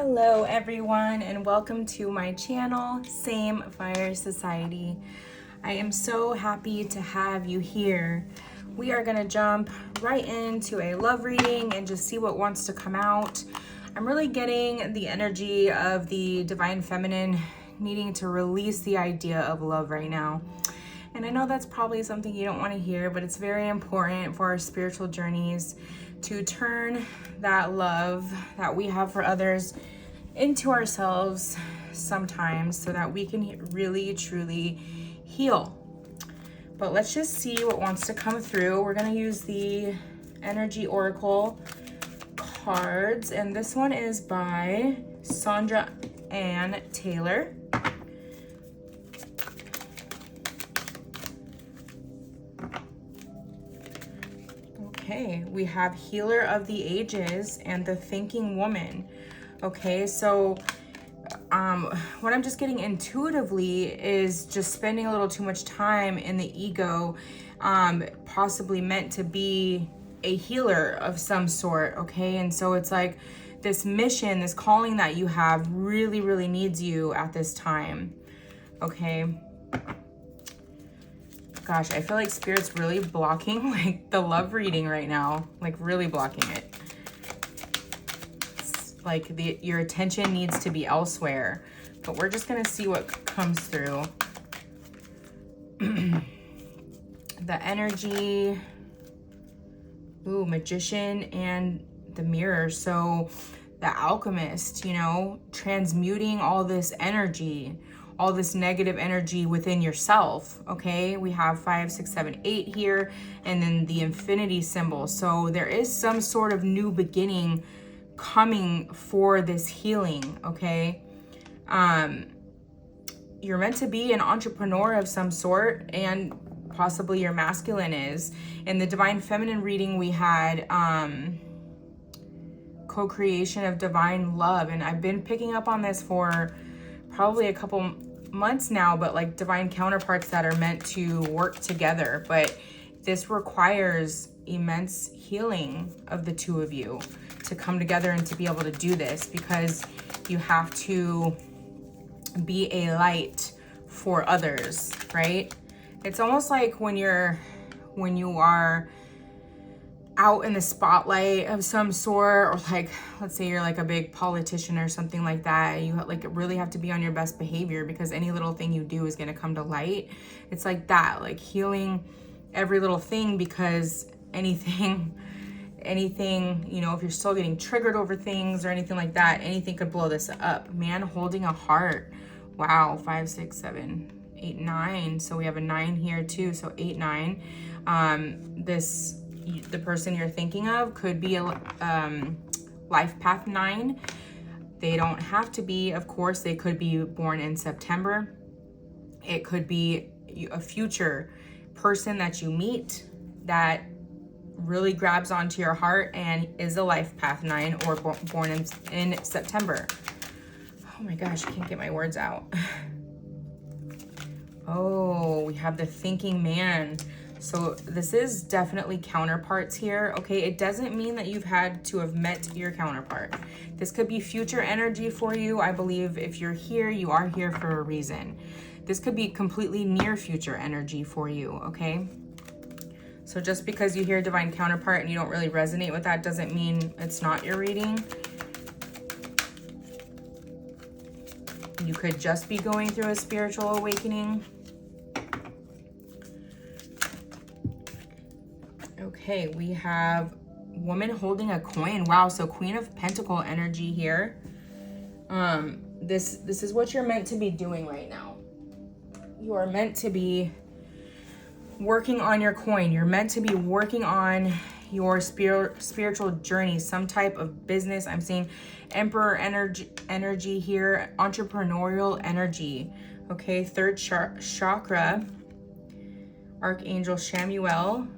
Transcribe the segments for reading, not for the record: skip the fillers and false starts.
Hello everyone and welcome to my channel, Same Fire Society. I am so happy to have you here. We are gonna jump right into a love reading and just see what wants to come out. I'm really getting the energy of the Divine Feminine needing to release the idea of love right now. And I know that's probably something you don't want to hear, but it's very important for our spiritual journeys to turn that love that we have for others into ourselves sometimes so that we can really truly heal. But let's just see what wants to come through. We're going to use the Energy Oracle cards, and this one is by Sandra Ann Taylor. Okay, we have Healer of the Ages and the Thinking Woman. Okay, so what I'm just getting intuitively is just spending a little too much time in the ego, possibly meant to be a healer of some sort, okay? And so it's like this mission, this calling that you have really, really needs you at this time, okay? Gosh, I feel like Spirit's really blocking like the love reading right now, like really blocking it. It's like your attention needs to be elsewhere, but we're just gonna see what comes through. The energy, ooh, Magician and the Mirror. So the Alchemist, you know, transmuting all this energy, all this negative energy within yourself, okay? We have 5, 6, 7, 8 here, and then the infinity symbol. So there is some sort of new beginning coming for this healing, okay? You're meant to be an entrepreneur of some sort, and possibly your masculine is. In the Divine Feminine reading, we had co-creation of divine love, and I've been picking up on this for probably a couple months now, but like divine counterparts that are meant to work together. But this requires immense healing of the two of you to come together and to be able to do this, because you have to be a light for others, right? It's almost like when you are out in the spotlight of some sort, or like, let's say you're like a big politician or something like that, you like really have to be on your best behavior because any little thing you do is going to come to light. It's like that, like healing every little thing, because anything, you know, if you're still getting triggered over things or anything like that, anything could blow this up. Man holding a heart. Wow. 5, 6, 7, 8, 9. So we have a 9 here too. So 8, 9. The person you're thinking of could be a life path 9. They don't have to be, of course. They could be born in September. It could be a future person that you meet that really grabs onto your heart and is a life path 9, or born in September. Oh my gosh, I can't get my words out. Oh, we have the Thinking Man. So this is definitely counterparts here, okay? It doesn't mean that you've had to have met your counterpart. This could be future energy for you. I believe if you're here, you are here for a reason. This could be completely near future energy for you, okay? So just because you hear divine counterpart and you don't really resonate with that doesn't mean it's not your reading. You could just be going through a spiritual awakening. Okay, we have woman holding a coin. Wow, so Queen of Pentacle energy here. This is what you're meant to be doing right now. You are meant to be working on your coin. You're meant to be working on your spiritual journey, some type of business. I'm seeing Emperor energy here, entrepreneurial energy. Okay, third chakra, Archangel Shamuel.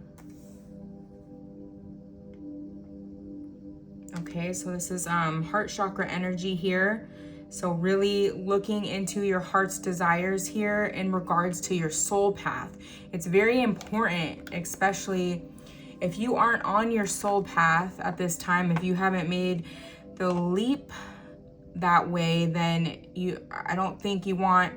Okay, so this is heart chakra energy here. So really looking into your heart's desires here in regards to your soul path. It's very important, especially if you aren't on your soul path at this time, if you haven't made the leap that way, then I don't think you want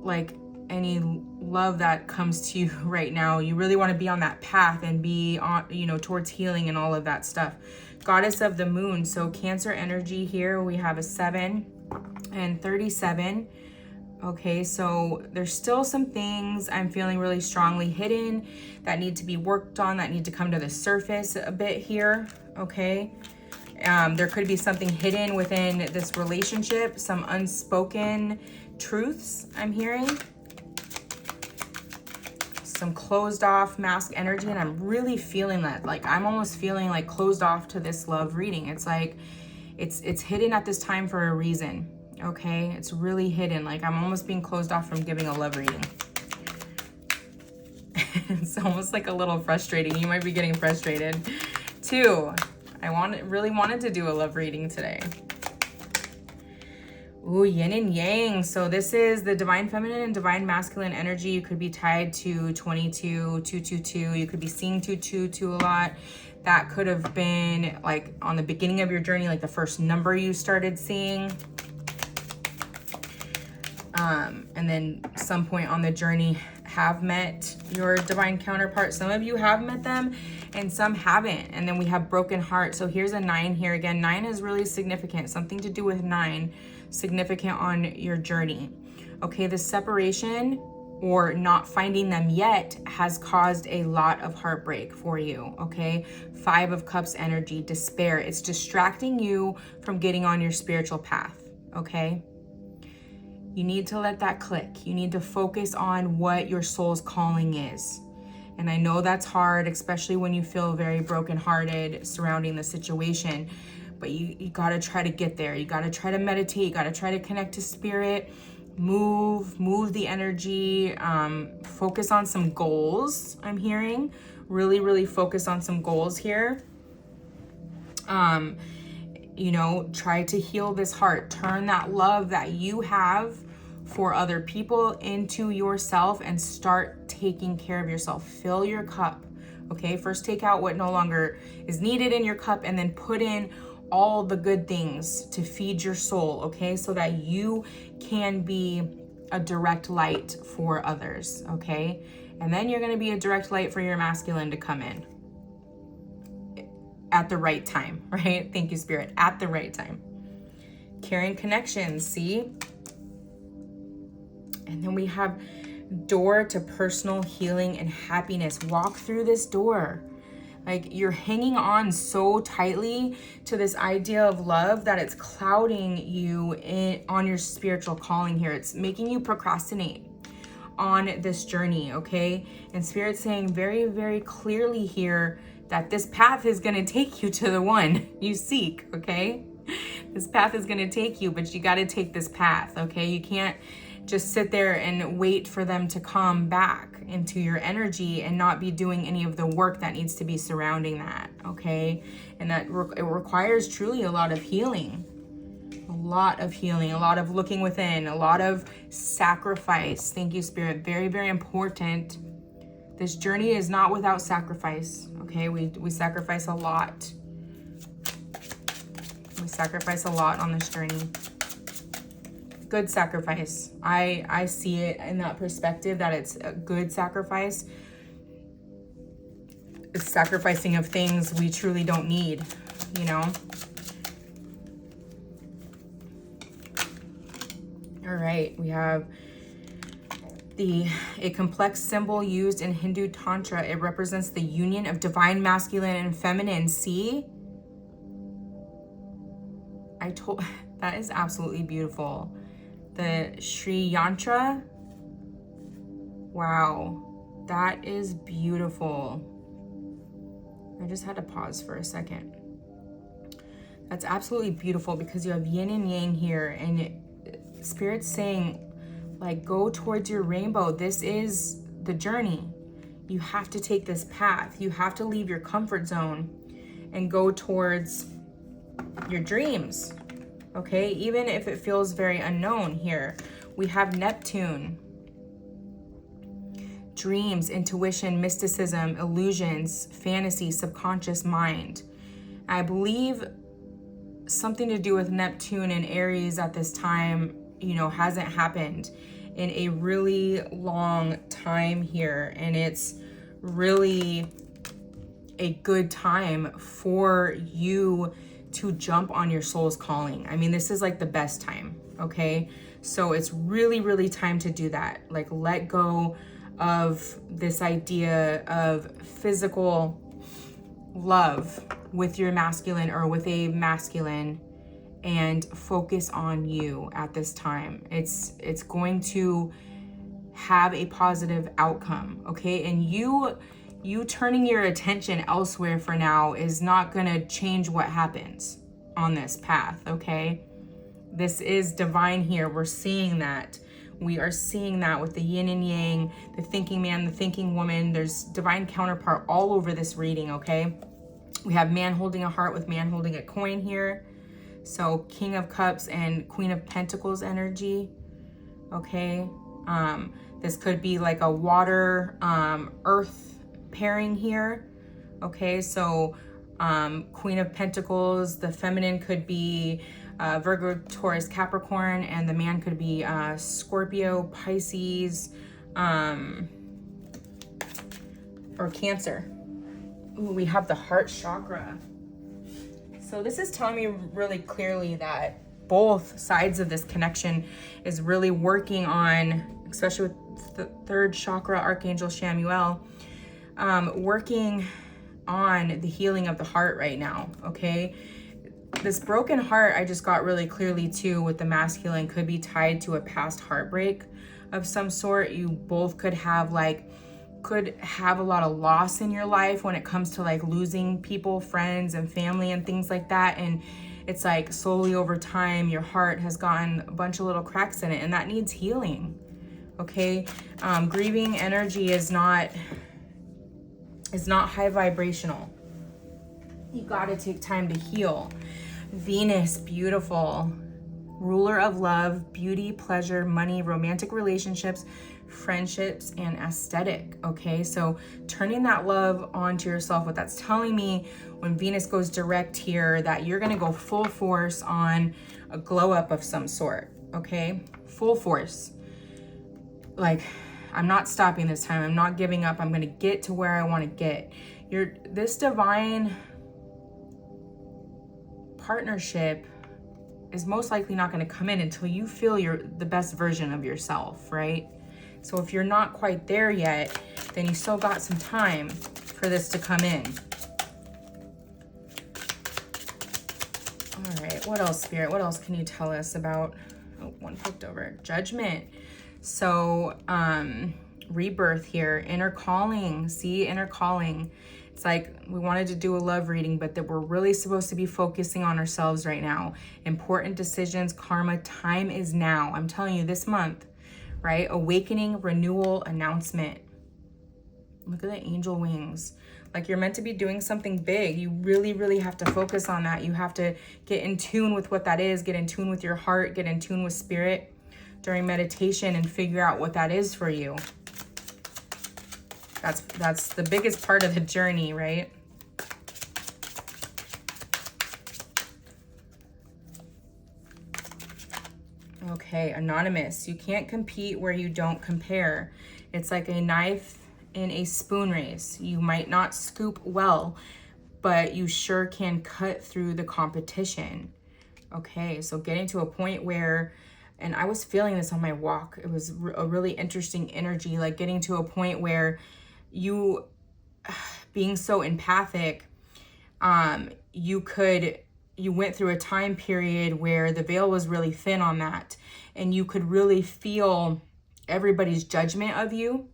like any love that comes to you right now. You really want to be on that path and be on, you know, towards healing and all of that stuff. Goddess of the moon. So Cancer energy here, we have a 7 and 37. Okay, so there's still some things I'm feeling really strongly hidden that need to be worked on, that need to come to the surface a bit here. Okay, there could be something hidden within this relationship, some unspoken truths I'm hearing, some closed off mask energy, and I'm really feeling that. Like, I'm almost feeling like closed off to this love reading. It's like it's hidden at this time for a reason. Okay, it's really hidden. Like, I'm almost being closed off from giving a love reading. It's almost like a little frustrating. You might be getting frustrated too. I really wanted to do a love reading today. Ooh, yin and yang. So this is the divine feminine and divine masculine energy. You could be tied to 22, 222. You could be seeing 222 a lot. That could have been like on the beginning of your journey, like the first number you started seeing. And then some point on the journey have met your divine counterpart. Some of you have met them and some haven't. And then we have broken heart. So here's a 9 here again. 9 is really significant. Something to do with 9, significant on your journey. Okay, the separation or not finding them yet has caused a lot of heartbreak for you. Okay, 5 of Cups energy, despair. It's distracting you from getting on your spiritual path. Okay, you need to let that click. You need to focus on what your soul's calling is. And I know that's hard, especially when you feel very brokenhearted surrounding the situation, but you got to try to get there. You got to try to meditate. You got to try to connect to spirit, move the energy, focus on some goals. I'm hearing really focus on some goals here. You know, try to heal this heart, turn that love that you have for other people into yourself and start taking care of yourself. Fill your cup. Okay, first take out what no longer is needed in your cup and then put in all the good things to feed your soul. Okay, so that you can be a direct light for others. Okay, and then you're going to be a direct light for your masculine to come in at the right time, right? Thank you, Spirit. At the right time. Caring connections, see? And then we have door to personal healing and happiness. Walk through this door. Like, you're hanging on so tightly to this idea of love that it's clouding you on your spiritual calling here. It's making you procrastinate on this journey, okay? And Spirit's saying very clearly here that this path is going to take you to the one you seek, okay? This path is going to take you, but you got to take this path, okay? You can't just sit there and wait for them to come back into your energy and not be doing any of the work that needs to be surrounding that, okay? And that it requires truly a lot of healing. A lot of healing, a lot of looking within, a lot of sacrifice. Thank you, Spirit. Very important. This journey is not without sacrifice, okay? We sacrifice a lot. We sacrifice a lot on this journey. Good sacrifice. I see it in that perspective that it's a good sacrifice. It's sacrificing of things we truly don't need, you know? All right, we have a complex symbol used in Hindu Tantra. It represents the union of divine masculine and feminine. See? That is absolutely beautiful. The Sri Yantra. Wow, that is beautiful. I just had to pause for a second. That's absolutely beautiful because you have yin and yang here, and Spirit's saying, like, go towards your rainbow. This is the journey. You have to take this path. You have to leave your comfort zone and go towards your dreams, okay? Even if it feels very unknown here. We have Neptune. Dreams, intuition, mysticism, illusions, fantasy, subconscious mind. I believe something to do with Neptune and Aries at this time, you know, hasn't happened in a really long time here. And it's really a good time for you to jump on your soul's calling. I mean, this is like the best time, okay? So it's really, really time to do that. Like, let go of this idea of physical love with your masculine or with a masculine, and focus on you at this time. It's going to have a positive outcome, okay? And you turning your attention elsewhere for now is not gonna change what happens on this path, okay? This is divine here. We're seeing that. We are seeing that with the yin and yang, the thinking man, the thinking woman. There's divine counterpart all over this reading, okay? We have man holding a heart with man holding a coin here. So King of Cups and Queen of Pentacles energy, okay? This could be like a water, earth pairing here, okay? So Queen of Pentacles, the feminine could be Virgo, Taurus, Capricorn, and the man could be Scorpio, Pisces, or Cancer. Ooh, we have the heart chakra. So this is telling me really clearly that both sides of this connection is really working on, especially with the third chakra, Archangel Shamuel, working on the healing of the heart right now, okay? This broken heart, I just got really clearly too with the masculine, could be tied to a past heartbreak of some sort. You both could have a lot of loss in your life when it comes to like losing people, friends and family and things like that. And it's like slowly over time, your heart has gotten a bunch of little cracks in it, and that needs healing, okay? Grieving energy is not high vibrational. You gotta take time to heal. Venus, beautiful, ruler of love, beauty, pleasure, money, romantic relationships, friendships, and aesthetic, okay? So turning that love onto yourself, what that's telling me when Venus goes direct here, that you're gonna go full force on a glow up of some sort, okay? Full force. Like, I'm not stopping this time. I'm not giving up. I'm gonna get to where I wanna get. This divine partnership is most likely not going to come in until you feel the best version of yourself, right? So if you're not quite there yet, then you still got some time for this to come in. All right, what else, Spirit? What else can you tell us about, oh, one flipped over, Judgment. So rebirth here, inner calling, see, inner calling. It's like we wanted to do a love reading, but that we're really supposed to be focusing on ourselves right now. Important decisions, karma, time is now. I'm telling you, this month, right? Awakening, renewal, announcement. Look at the angel wings. Like, you're meant to be doing something big. You really, really have to focus on that. You have to get in tune with what that is, get in tune with your heart, get in tune with spirit during meditation and figure out what that is for you. That's the biggest part of the journey, right? Okay, Anonymous. You can't compete where you don't compare. It's like a knife in a spoon race. You might not scoop well, but you sure can cut through the competition. Okay, so getting to a point where, and I was feeling this on my walk, it was a really interesting energy, like getting to a point where you, being so empathic, you went through a time period where the veil was really thin on that, and you could really feel everybody's judgment of you.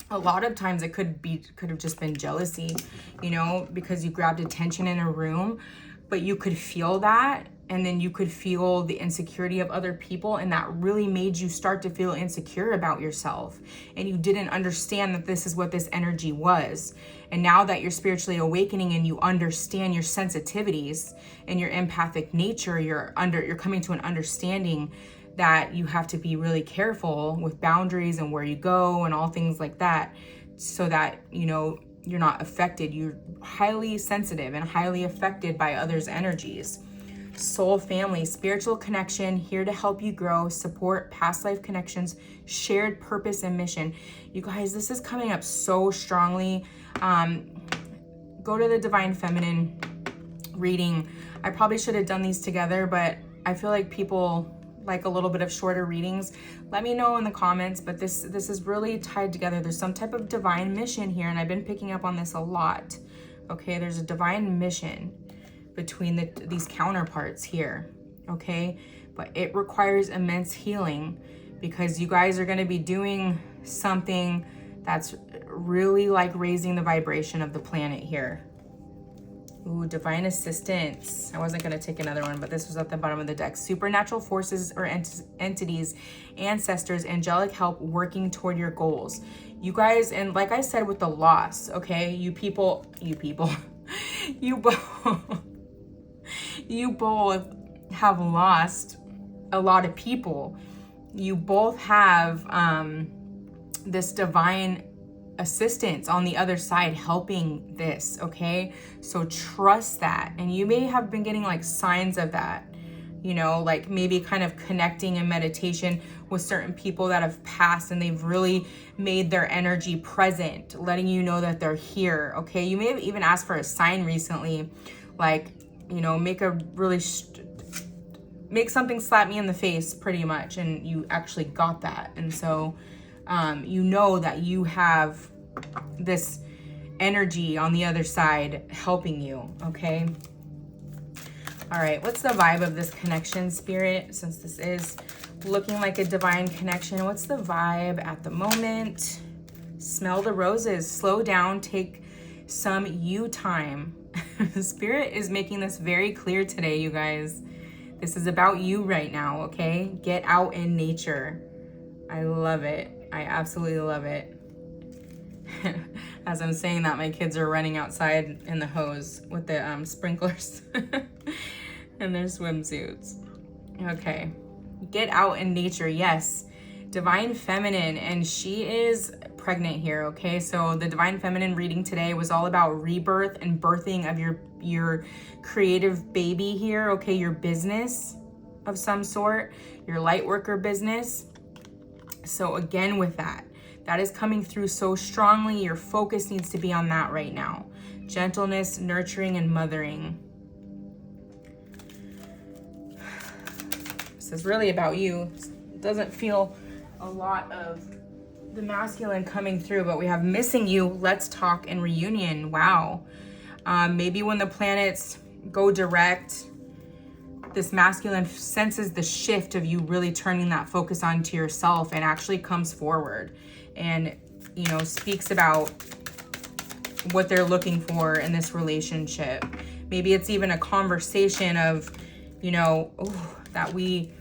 A lot of times it could have just been jealousy, you know, because you grabbed attention in a room, but you could feel that. And then you could feel the insecurity of other people, and that really made you start to feel insecure about yourself. And you didn't understand that this is what this energy was. And now that you're spiritually awakening and you understand your sensitivities and your empathic nature, you're coming to an understanding that you have to be really careful with boundaries and where you go and all things like that, so that, you know, you're not affected. You're highly sensitive and highly affected by others' energies. soul family, spiritual connection, here to help you grow, support past life connections, shared purpose and mission. You guys, this is coming up so strongly. Go to the Divine Feminine reading. I probably should have done these together, but I feel like people like a little bit of shorter readings. Let me know in the comments, but this is really tied together. There's some type of divine mission here, and I've been picking up on this a lot. Okay, there's a divine mission between these counterparts here, okay? But it requires immense healing, because you guys are going to be doing something that's really like raising the vibration of the planet here. Ooh, divine assistance. I wasn't going to take another one, but this was at the bottom of the deck. Supernatural forces or entities, ancestors, angelic help working toward your goals. You guys, and like I said with the loss, okay, you both have lost a lot of people. You both have this divine assistance on the other side helping this, okay? So trust that. And you may have been getting like signs of that, you know, like maybe kind of connecting in meditation with certain people that have passed, and they've really made their energy present, letting you know that they're here, okay? You may have even asked for a sign recently, like, you know, make something slap me in the face pretty much, and you actually got that. And so you know that you have this energy on the other side helping you, okay? All right, what's the vibe of this connection, Spirit? Since this is looking like a divine connection, what's the vibe at the moment? Smell the roses, slow down, take some you time. Spirit is making this very clear today, you guys. This is about you right now, okay? Get out in nature. I love it. I absolutely love it. As I'm saying that, my kids are running outside in the hose with the sprinklers and their swimsuits. Okay, get out in nature. Yes, Divine Feminine, and she is pregnant here, okay? So the Divine Feminine reading today was all about rebirth and birthing of your creative baby here, okay? Your business of some sort, your light worker business. So again, with that is coming through so strongly. Your focus needs to be on that right now. Gentleness, nurturing, and mothering. This is really about you. It doesn't feel a lot of the masculine coming through, but we have missing you, let's talk, and reunion. Wow. Maybe when the planets go direct, this masculine senses the shift of you really turning that focus onto yourself, and actually comes forward and, you know, speaks about what they're looking for in this relationship. Maybe it's even a conversation of, you know, that we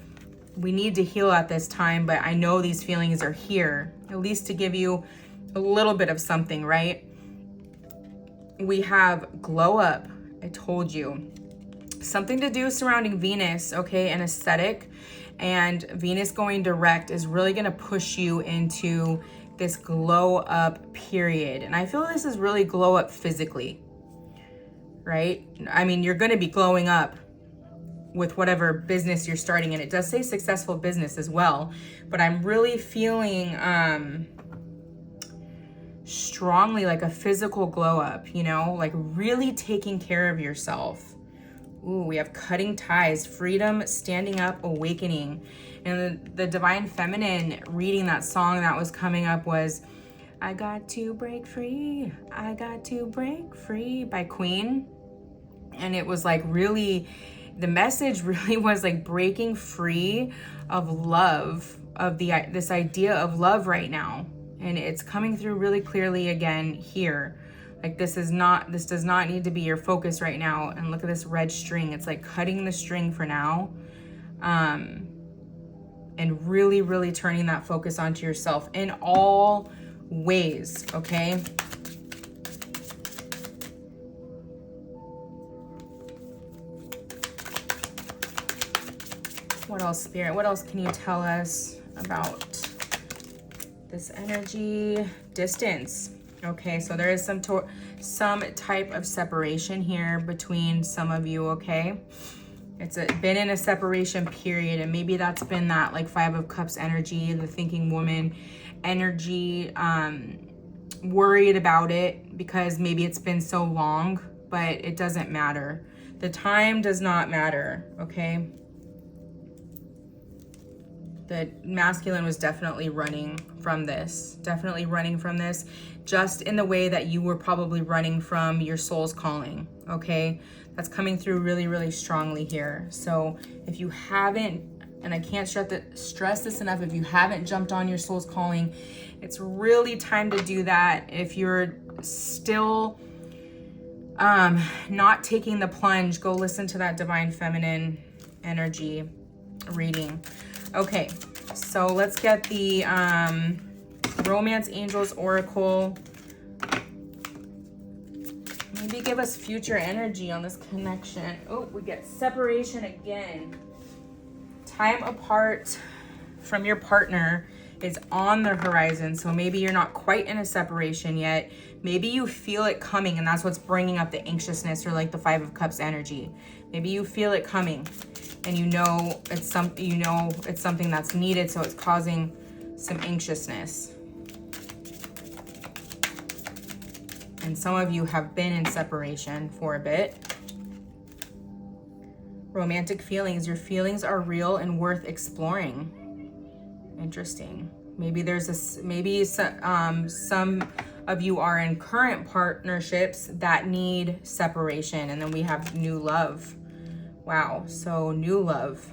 need to heal at this time, but I know these feelings are here, at least to give you a little bit of something, right? We have glow up. I told you. Something to do surrounding Venus, okay, and aesthetic. And Venus going direct is really going to push you into this glow up period. And I feel this is really glow up physically, right? I mean, you're going to be glowing up with whatever business you're starting. And it does say successful business as well, but I'm really feeling strongly like a physical glow up, you know, like really taking care of yourself. Ooh, we have cutting ties, freedom, standing up, awakening. And the Divine Feminine reading that song that was coming up was I Got to Break Free, I Got to Break Free by Queen. And it was like really, the message really was like breaking free of love, of this idea of love right now. And it's coming through really clearly again here. Like this does not need to be your focus right now. And look at this red string. It's like cutting the string for now. And really, really turning that focus onto yourself in all ways, okay? What else, Spirit? What else can you tell us about this energy? Distance. Okay, so there is some type of separation here between some of you, okay? been in a separation period, and maybe that's been that like 5 of Cups energy, the thinking woman energy, worried about it because maybe it's been so long, but it doesn't matter. The time does not matter, okay? The masculine was definitely running from this, just in the way that you were probably running from your soul's calling, okay? That's coming through really, really strongly here. So if you haven't, and I can't stress this enough, if you haven't jumped on your soul's calling, it's really time to do that. If you're still not taking the plunge, go listen to that divine feminine energy reading. Okay, so let's get the Romance Angels Oracle. Maybe give us future energy on this connection. Oh, we get separation again. Time apart from your partner is on the horizon. So maybe you're not quite in a separation yet. Maybe you feel it coming, and that's what's bringing up the anxiousness, or like the 5 of Cups energy. Maybe you feel it coming, and you know it's something that's needed, so it's causing some anxiousness. And some of you have been in separation for a bit. Romantic feelings. Your feelings are real and worth exploring. Interesting. Maybe some of you are in current partnerships that need separation, and then we have new love. Wow, so new love.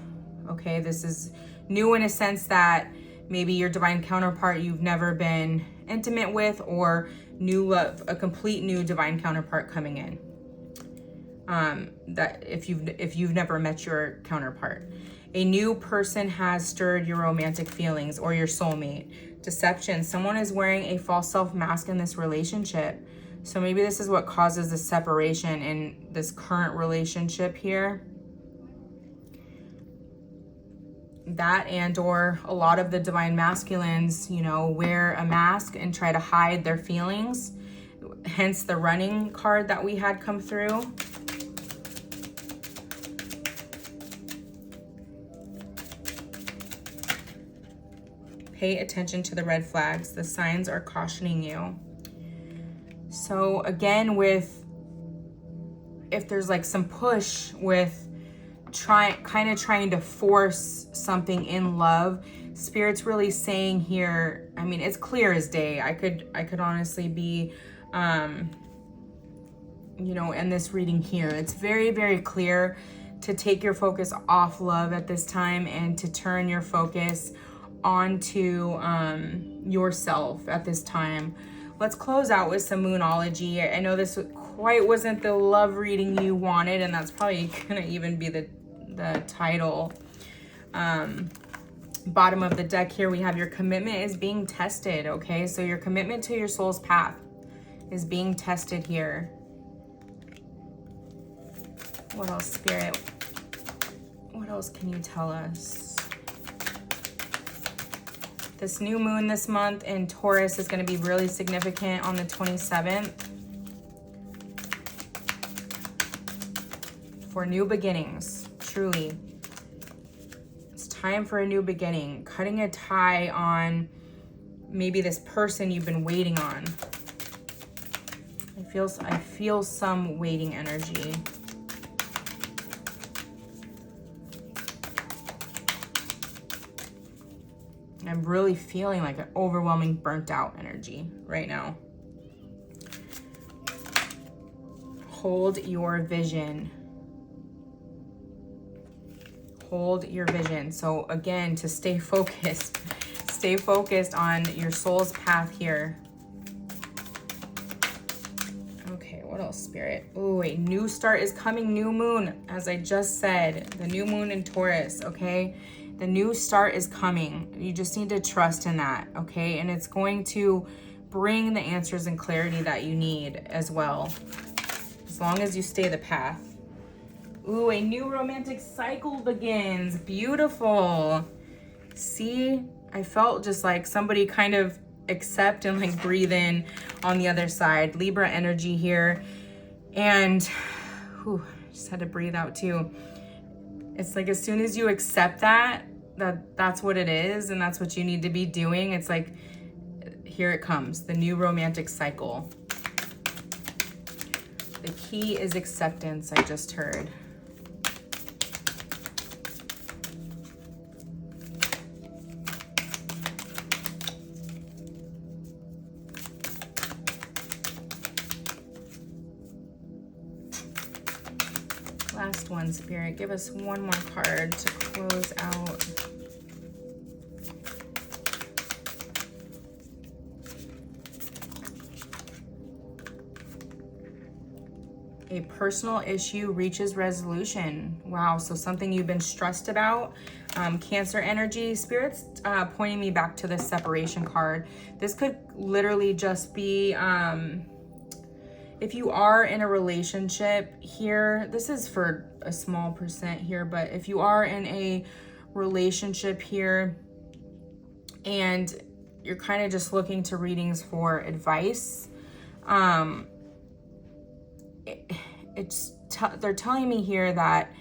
Okay, this is new in a sense that maybe your divine counterpart you've never been intimate with, or new love, a complete new divine counterpart coming in. That if you've never met your counterpart. A new person has stirred your romantic feelings, or your soulmate. Deception. Someone is wearing a false self mask in this relationship. So maybe this is what causes the separation in this current relationship here. That, and or a lot of the divine masculines, wear a mask and try to hide their feelings. Hence the running card that we had come through. Pay attention to the red flags. The signs are cautioning you. So again, if there's like some push with trying to force something in love, Spirit's really saying here, I mean, it's clear as day. I could honestly be, in this reading here, it's very, very clear to take your focus off love at this time and to turn your focus onto yourself at this time. Let's close out with some Moonology. I know this quite wasn't the love reading you wanted, and that's probably gonna even be the title. Bottom of the deck here, we have your commitment is being tested, okay? So your commitment to your soul's path is being tested here. What else, Spirit? What else can you tell us? This new moon this month in Taurus is going to be really significant on the 27th. For new beginnings, truly. It's time for a new beginning. Cutting a tie on maybe this person you've been waiting on. I feel some waiting energy. I'm really feeling like an overwhelming burnt out energy right now. Hold your vision. Hold your vision. So again, to stay focused on your soul's path here. Okay, what else, Spirit? Oh, a new start is coming. New moon, as I just said, the new moon in Taurus, okay? The new start is coming. You just need to trust in that, okay? And it's going to bring the answers and clarity that you need as well, as long as you stay the path. Ooh, a new romantic cycle begins. Beautiful. See, I felt just like somebody kind of accept and like breathe in on the other side. Libra energy here. And just had to breathe out too. It's like as soon as you accept that's what it is and that's what you need to be doing, it's like, here it comes, the new romantic cycle. The key is acceptance, I just heard. Last one, Spirit. Give us one more card to close out. A personal issue reaches resolution. Wow, so something you've been stressed about. Cancer energy. Spirit's pointing me back to the separation card. This could literally just be... if you are in a relationship here, this is for a small percent here, but if you are in a relationship here and you're kind of just looking to readings for advice, they're telling me here that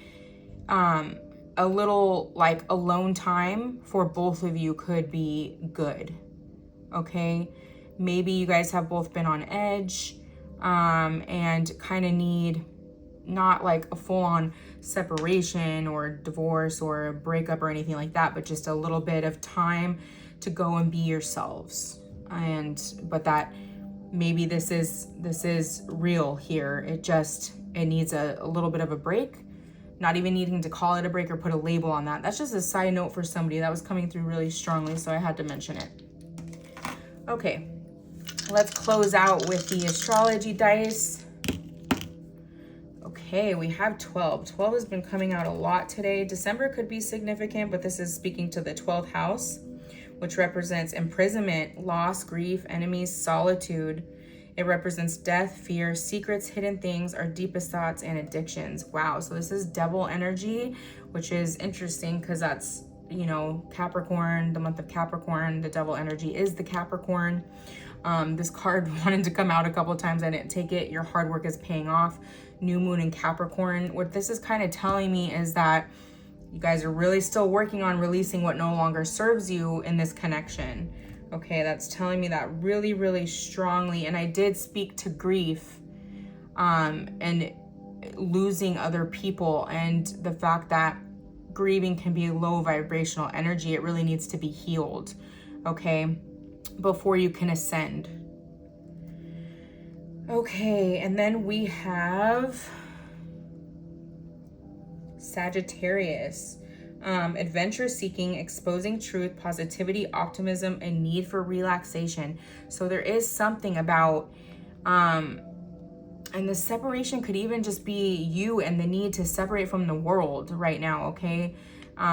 a little like alone time for both of you could be good. Okay, maybe you guys have both been on edge and kind of need not like a full-on separation or divorce or a breakup or anything like that, but just a little bit of time to go and be yourselves. But that maybe this is real here. It needs a little bit of a break. Not even needing to call it a break or put a label on that. That's just a side note for somebody that was coming through really strongly, so I had to mention it. Okay. Let's close out with the astrology dice. Okay, we have 12. 12 has been coming out a lot today. December could be significant, but this is speaking to the 12th house, which represents imprisonment, loss, grief, enemies, solitude. It represents death, fear, secrets, hidden things, our deepest thoughts, and addictions. Wow, so this is devil energy, which is interesting because that's, you know, Capricorn, the month of Capricorn. The devil energy is the Capricorn. This card wanted to come out a couple times. I didn't take it. Your hard work is paying off. New moon in Capricorn. What this is kind of telling me is that you guys are really still working on releasing what no longer serves you in this connection. Okay, that's telling me that really, really strongly. And I did speak to grief and losing other people and the fact that grieving can be a low vibrational energy. It really needs to be healed, okay, before you can ascend. Okay, and then we have Sagittarius. Adventure seeking, exposing truth, positivity, optimism, and need for relaxation. So there is something about, and the separation could even just be you and the need to separate from the world right now, okay?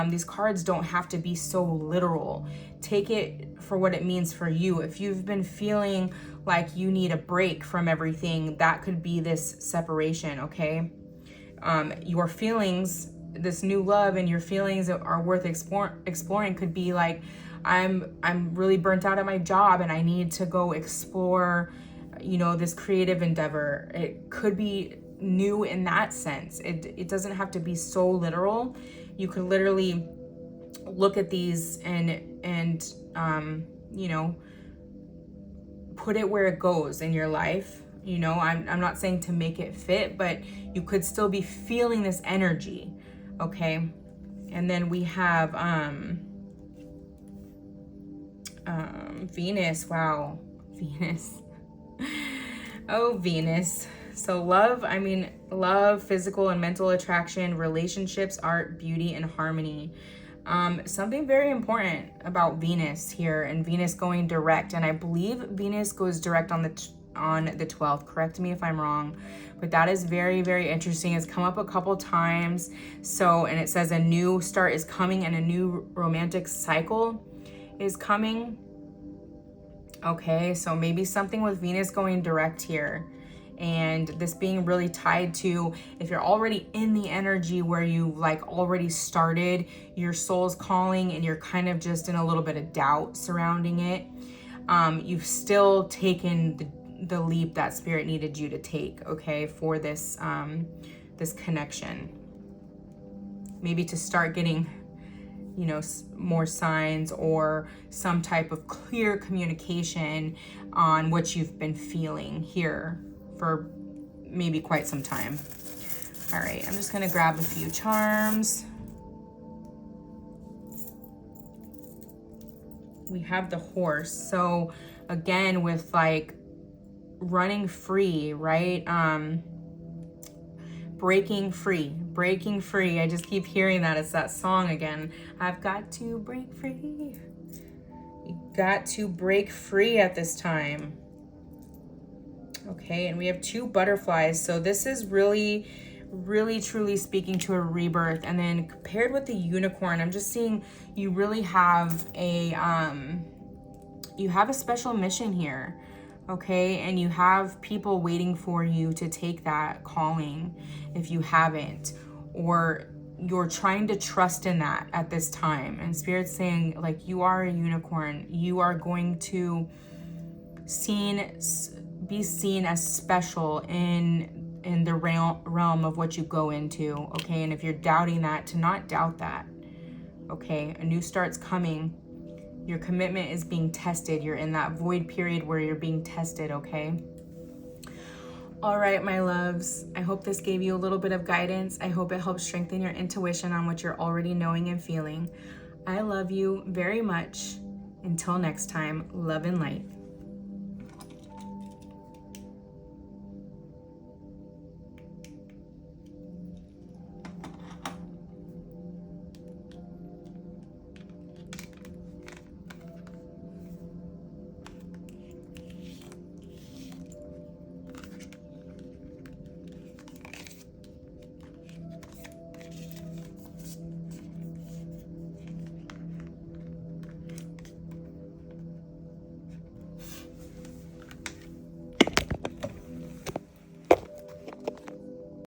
These cards don't have to be so literal. Take it for what it means for you. If you've been feeling like you need a break from everything, that could be this separation, okay? Your feelings, this new love and your feelings are worth exploring could be like, I'm really burnt out at my job and I need to go explore, you know, this creative endeavor. It could be new in that sense. It doesn't have to be so literal. You could literally look at these and you know, put it where it goes in your life. You know, I'm not saying to make it fit, but you could still be feeling this energy, okay? And then we have Venus. Wow, Venus. Oh, Venus. So love, physical and mental attraction, relationships, art, beauty, and harmony. Something very important about Venus here, and Venus going direct. And I believe Venus goes direct on the 12th. Correct me if I'm wrong, but that is very, very interesting. It's come up a couple times. So, and it says a new start is coming and a new romantic cycle is coming. Okay, so maybe something with Venus going direct here. And this being really tied to, if you're already in the energy where you like already started your soul's calling and you're kind of just in a little bit of doubt surrounding it, you've still taken the leap that spirit needed you to take, okay, for this this connection. maybe to start getting, you know, more signs or some type of clear communication on what you've been feeling here for maybe quite some time. All right, I'm just gonna grab a few charms. We have the horse. So again, with like running free, right? Breaking free. I just keep hearing that. It's that song again. I've got to break free. You got to break free at this time. Okay, and we have 2 butterflies. So this is really truly speaking to a rebirth. And then paired with the unicorn, I'm just seeing you really have a special mission here. Okay, and you have people waiting for you to take that calling if you haven't, or you're trying to trust in that at this time. And Spirit's saying, like, you are a unicorn. You are going to be seen as special in the realm of what you go into. Okay, and if you're doubting that, to not doubt that. Okay, a new start's coming. Your commitment is being tested. You're in that void period where you're being tested, okay? All right, my loves. I hope this gave you a little bit of guidance. I hope it helps strengthen your intuition on what you're already knowing and feeling. I love you very much. Until next time, love and light.